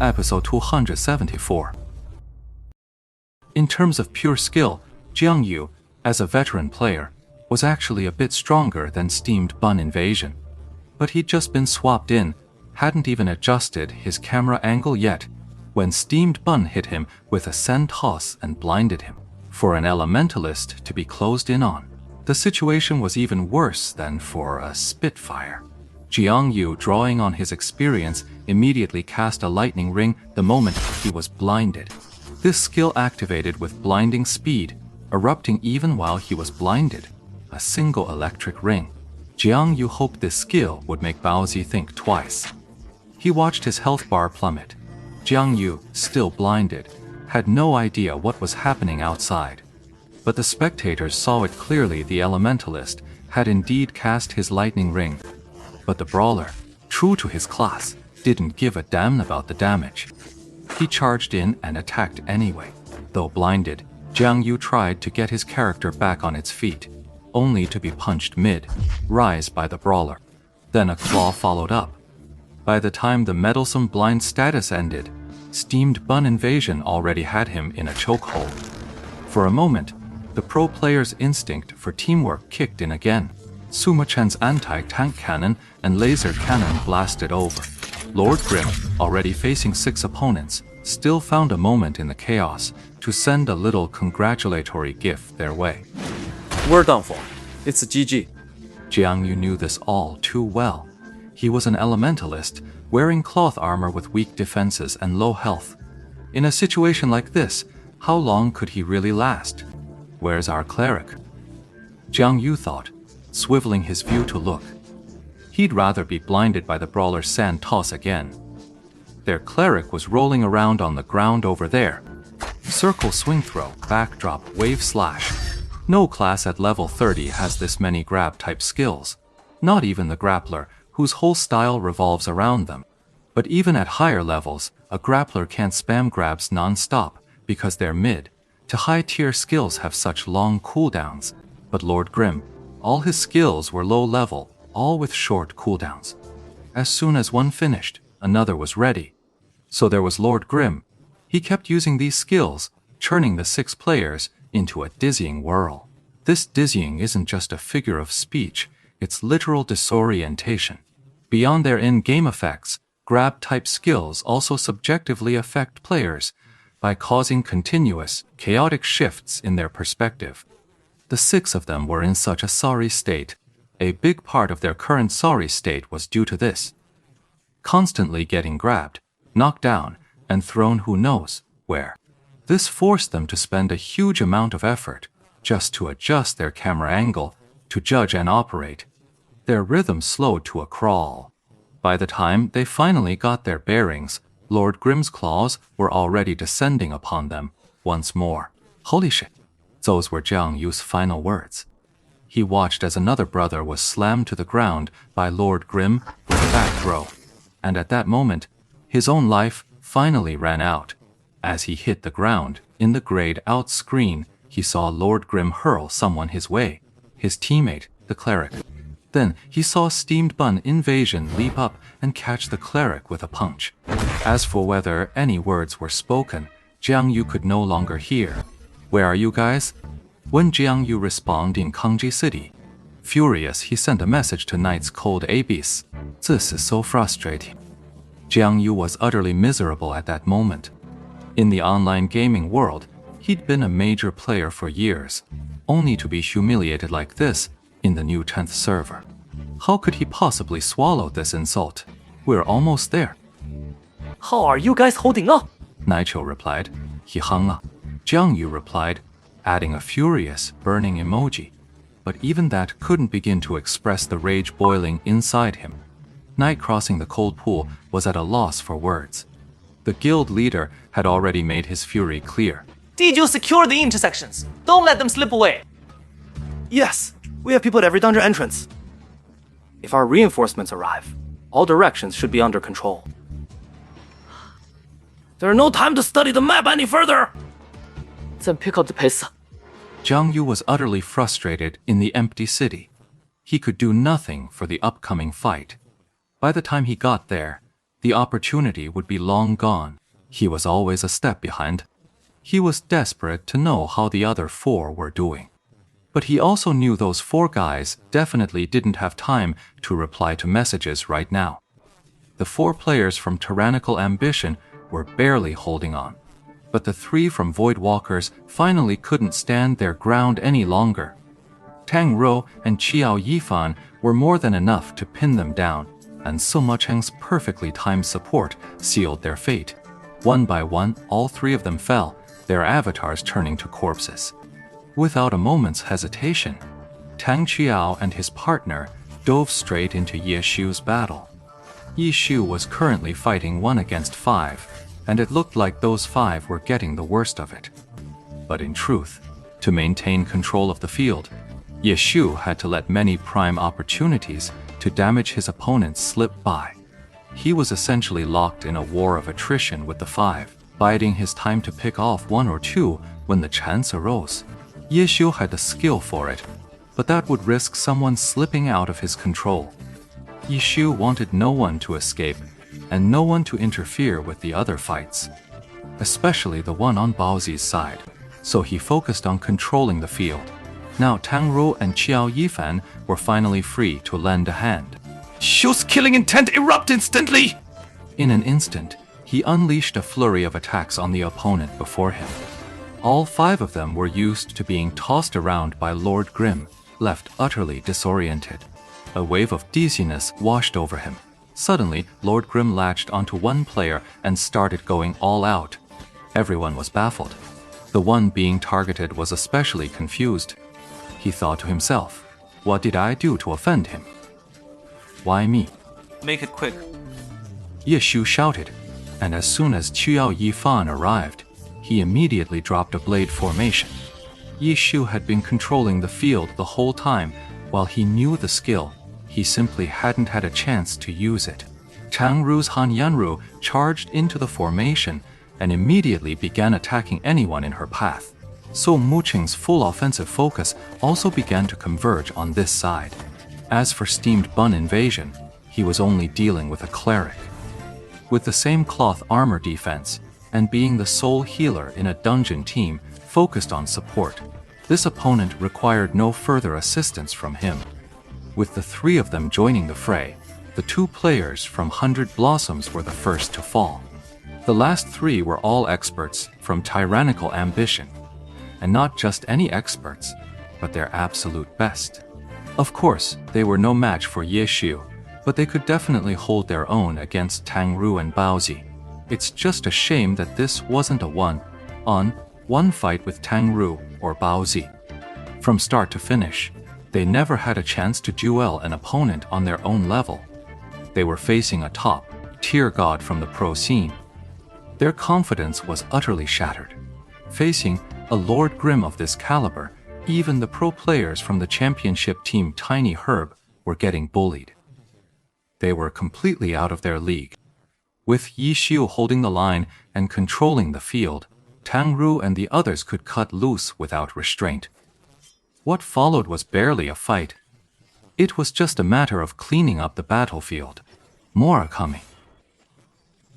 episode 274. In terms of pure skill, Jiang Yu, as a veteran player, was actually a bit stronger than Steamed Bun Invasion. But he'd just been swapped in, hadn't even adjusted his camera angle yet, when Steamed Bun hit him with a sand toss and blinded him. For an elementalist to be closed in on, the situation was even worse than for a Spitfire. Jiang Yu, drawing on his experience, immediately cast a lightning ring the moment he was blinded. This skill activated with blinding speed, erupting even while he was blinded. A single electric ring. Jiang Yu hoped this skill would make Baozi think twice. He watched his health bar plummet. Jiang Yu, still blinded, had no idea what was happening outside. But the spectators saw it clearly. The elementalist had indeed cast his lightning ring. But the brawler, true to his class, didn't give a damn about the damage. He charged in and attacked anyway. Though blinded, Jiang Yu tried to get his character back on its feet, only to be punched mid-rise by the brawler. Then a claw followed up. By the time the meddlesome blind status ended, Steamed Bun Invasion already had him in a chokehold. For a moment, the pro player's instinct for teamwork kicked in again. Suma Chen's anti-tank cannon and laser cannon blasted over. Lord Grimm, already facing 6 opponents, still found a moment in the chaos to send a little congratulatory gift their way. We're done for. It's a GG. Jiang Yu knew this all too well. He was an elementalist, wearing cloth armor with weak defenses and low health. In a situation like this, how long could he really last? Where's our cleric? Jiang Yu thought, swiveling his view to look. He'd rather be blinded by the brawler's sand toss again. Their cleric was rolling around on the ground over there. Circle swing throw, backdrop, wave slash. No class at level 30 has this many grab-type skills. Not even the grappler, whose whole style revolves around them. But even at higher levels, a grappler can't spam grabs non-stop because their mid to high-tier skills have such long cooldowns. But Lord Grimm, all his skills were low level, all with short cooldowns. As soon as one finished, another was ready. So there was Lord Grimm. He kept using these skills, churning the 6 players into a dizzying whirl. This dizzying isn't just a figure of speech, it's literal disorientation. Beyond their in-game effects, grab-type skills also subjectively affect players by causing continuous, chaotic shifts in their perspective. The 6 of them were in such a sorry state. A big part of their current sorry state was due to this. Constantly getting grabbed, knocked down, and thrown who knows where. This forced them to spend a huge amount of effort just to adjust their camera angle, to judge and operate. Their rhythm slowed to a crawl. By the time they finally got their bearings, Lord Grimm's claws were already descending upon them once more. Holy shit! Those were Jiang Yu's final words. He watched as another brother was slammed to the ground by Lord Grimm with a back throw. And at that moment, his own life finally ran out. As he hit the ground, in the grayed out screen, he saw Lord Grimm hurl someone his way, his teammate, the cleric. Then he saw Steamed Bun Invasion leap up and catch the cleric with a punch. As for whether any words were spoken, Jiang Yu could no longer hear. Where are you guys? When Jiang Yu responded in Kangji City, furious, he sent a message to Knight's Cold Abyss. This is so frustrating. Jiang Yu was utterly miserable at that moment. In the online gaming world, he'd been a major player for years, only to be humiliated like this in the new 10th server. How could he possibly swallow this insult? We're almost there. How are you guys holding up? Naicho replied. He hung up. Jiang Yu replied, adding a furious, burning emoji. But even that couldn't begin to express the rage boiling inside him. Knight crossing the cold pool was at a loss for words. The guild leader had already made his fury clear. Did you secure the intersections? Don't let them slip away. Yes, we have people at every dungeon entrance. If our reinforcements arrive, all directions should be under control. There's no time to study the map any further! Then pick up the pace. Jiang Yu was utterly frustrated in the empty city. He could do nothing for the upcoming fight. By the time he got there, the opportunity would be long gone. He was always a step behind. He was desperate to know how the other 4 were doing. But he also knew those 4 guys definitely didn't have time to reply to messages right now. The 4 players from Tyrannical Ambition were barely holding on. But the 3 from Voidwalkers finally couldn't stand their ground any longer. Tang Rou and Qiao Yifan were more than enough to pin them down, and Sima Cheng's perfectly timed support sealed their fate. One by one, all 3 of them fell, their avatars turning to corpses. Without a moment's hesitation, Tang Qiao and his partner dove straight into Ye Xiu's battle. Ye Xiu was currently fighting 1 against 5, and it looked like those 5 were getting the worst of it. But in truth, to maintain control of the field, Ye Xiu had to let many prime opportunities to damage his opponents slip by. He was essentially locked in a war of attrition with the 5, biding his time to pick off 1 or 2 when the chance arose. Ye Xiu had the skill for it, but that would risk someone slipping out of his control. Ye Xiu wanted no one to escape, and no one to interfere with the other fights, especially the one on Baozi's side, so he focused on controlling the field. Now Tang Rou and Qiao Yifan were finally free to lend a hand. Xiu's killing intent erupt instantly! In an instant, he unleashed a flurry of attacks on the opponent before him. All 5 of them were used to being tossed around by Lord Grimm, left utterly disoriented. A wave of dizziness washed over him. Suddenly, Lord Grimm latched onto one player and started going all out. Everyone was baffled. The one being targeted was especially confused. He thought to himself, what did I do to offend him? Why me? Make it quick. Ye Xiu shouted, and as soon as Qiao Yifan arrived, he immediately dropped a blade formation. Ye Xiu had been controlling the field the whole time. While he knew the skill, he simply hadn't had a chance to use it. Tang Ru's Han Yanru charged into the formation and immediately began attacking anyone in her path. So Muqing's full offensive focus also began to converge on this side. As for Steamed Bun Invasion, he was only dealing with a cleric. With the same cloth armor defense, and being the sole healer in a dungeon team focused on support, this opponent required no further assistance from him. With the 3 of them joining the fray, the 2 players from 100 Blossoms were the first to fall. The last 3 were all experts from Tyrannical Ambition, and not just any experts, but their absolute best. Of course, they were no match for Ye Xiu, but they could definitely hold their own against Tang Rou and Baozi. It's just a shame that this wasn't a one-on-one fight with Tang Rou or Baozi. From start to finish, they never had a chance to duel an opponent on their own level. They were facing a top-tier god from the pro scene. Their confidence was utterly shattered. Facing a Lord Grimm of this caliber, even the pro players from the championship team Tiny Herb were getting bullied. They were completely out of their league. With Ye Xiu holding the line and controlling the field, Tang Rou and the others could cut loose without restraint. What followed was barely a fight. It was just a matter of cleaning up the battlefield. More are coming.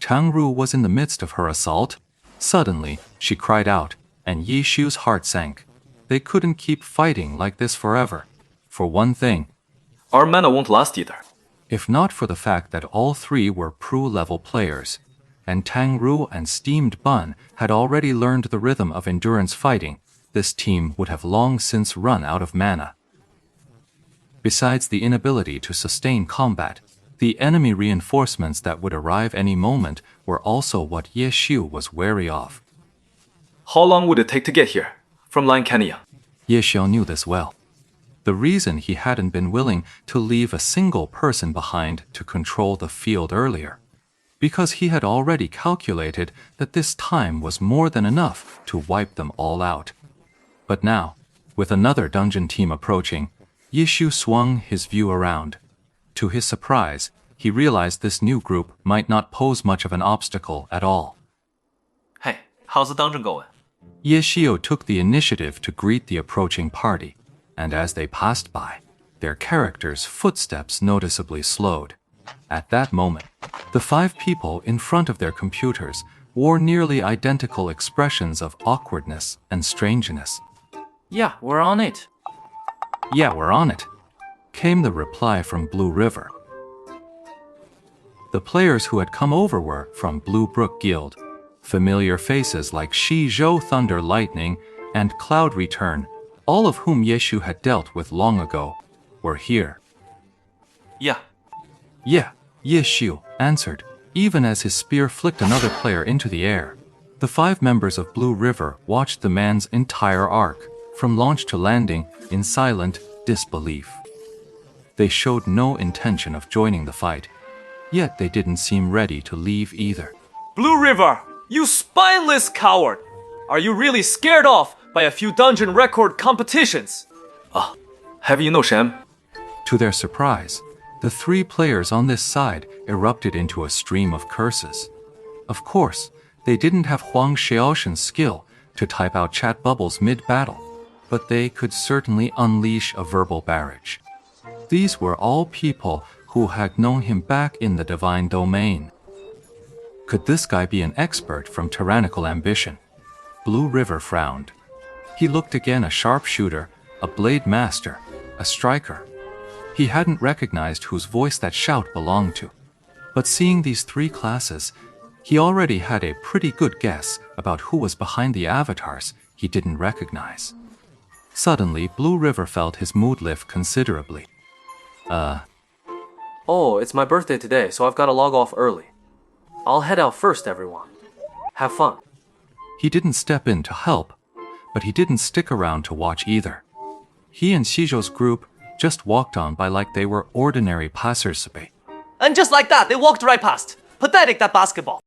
Tang Rou was in the midst of her assault. Suddenly, she cried out, and Ye Xiu's heart sank. They couldn't keep fighting like this forever. For one thing, Our mana won't last either. if not for the fact that all 3 were pro-level players, and Tang Rou and Steamed Bun had already learned the rhythm of endurance fighting, this team would have long since run out of mana. Besides the inability to sustain combat, the enemy reinforcements that would arrive any moment were also what Ye Xiu was wary of. How long would it take to get here? From Lion Canyon. Ye Xiu knew this well. The reason he hadn't been willing to leave a single person behind to control the field earlier, because he had already calculated that this time was more than enough to wipe them all out. But now, with another dungeon team approaching, Ye Xiu swung his view around. To his surprise, he realized this new group might not pose much of an obstacle at all. Hey, how's the dungeon going? Ye Xiu took the initiative to greet the approaching party, and as they passed by, their characters' footsteps noticeably slowed. At that moment, the 5 people in front of their computers wore nearly identical expressions of awkwardness and strangeness. Yeah, we're on it. Yeah, we're on it, came the reply from Blue River. The players who had come over were from Blue Brook Guild. Familiar faces like Shi Zhou Thunder Lightning and Cloud Return, all of whom Yeshu had dealt with long ago, were here. Yeah. Yeah, Yeshu answered, even as his spear flicked another player into the air. The 5 members of Blue River watched the man's entire arc, from launch to landing, in silent disbelief. They showed no intention of joining the fight, yet they didn't seem ready to leave either. Blue River, you spineless coward! Are you really scared off by a few dungeon record competitions? Have you no shame? To their surprise, the 3 players on this side erupted into a stream of curses. Of course, they didn't have Huang Xiaoshen's skill to type out chat bubbles mid-battle, but they could certainly unleash a verbal barrage. These were all people who had known him back in the divine domain. Could this guy be an expert from tyrannical ambition? Blue River frowned. He looked again a sharpshooter, a blade master, a striker. He hadn't recognized whose voice that shout belonged to. But seeing these 3 classes, he already had a pretty good guess about who was behind the avatars he didn't recognize. Suddenly, Blue River felt his mood lift considerably. Oh, it's my birthday today, so I've got to log off early. I'll head out first, everyone. Have fun. He didn't step in to help, but he didn't stick around to watch either. He and Shizou's group just walked on by like they were ordinary passersby. And just like that, they walked right past. Pathetic, that basketball.